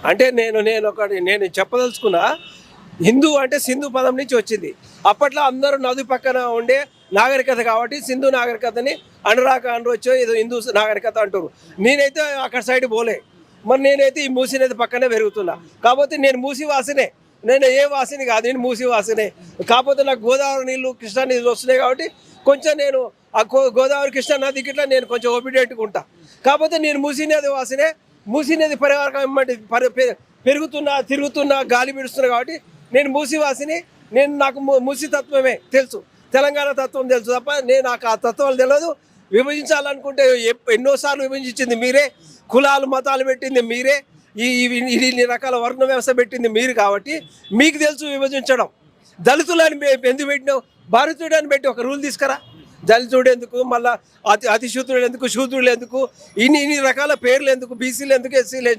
అంటే నేను చెప్పదలుచుకున్నా, హిందూ అంటే సింధు పదం నుంచి వచ్చింది. అప్పట్లో అందరూ నది పక్కన ఉండే నాగరికత కాబట్టి సింధు నాగరికతని అనురాక అనరొచ్చో ఏదో హిందూ నాగరికత అంటారు. నేనైతే అక్కడ సైడ్ పోలే, మరి నేనైతే ఈ మూసీ నది పక్కనే పెరుగుతున్నా. కాకపోతే నేను మూసీ వాసినే, నేను ఏ వాసిని కాదు, నేను మూసీ వాసినే. కాకపోతే నాకు గోదావరి నీళ్ళు కృష్ణా నీళ్ళు వస్తున్నాయి కాబట్టి కొంచెం నేను ఆ గోదావరి కృష్ణా నది గిట్లా నేను కొంచెం ఒబిడియెంట్గా ఉంటా. కాకపోతే నేను మూసీ నది వాసినే, మూసీ నది పరివారకం తిరుగుతున్నా గాలి పీడుస్తున్నా కాబట్టి నేను మూసీవాసిని. నాకు మూసీ తత్వమే తెలుసు, తెలంగాణ తత్వం తెలుసు తప్ప నాకు ఆ తత్వాలు తెలియదు. విభజించాలనుకుంటే ఎన్నోసార్లు విభజించింది మీరే, కులాలు మతాలు పెట్టింది మీరే, ఇన్ని రకాల వర్ణ వ్యవస్థ పెట్టింది మీరు కాబట్టి మీకు తెలుసు విభజించడం. దళితులని ఎందుకు పెట్టినావు? భారతీయుడు అని పెట్టి ఒక రూల్ తీసుకురా. దళితుడు ఎందుకు, మళ్ళీ అతిశూద్రుడు ఎందుకు, శూద్రుడు ఎందుకు, ఇన్ని రకాల పేర్లు ఎందుకు, బీసీలు ఎందుకు, ఎస్సీలు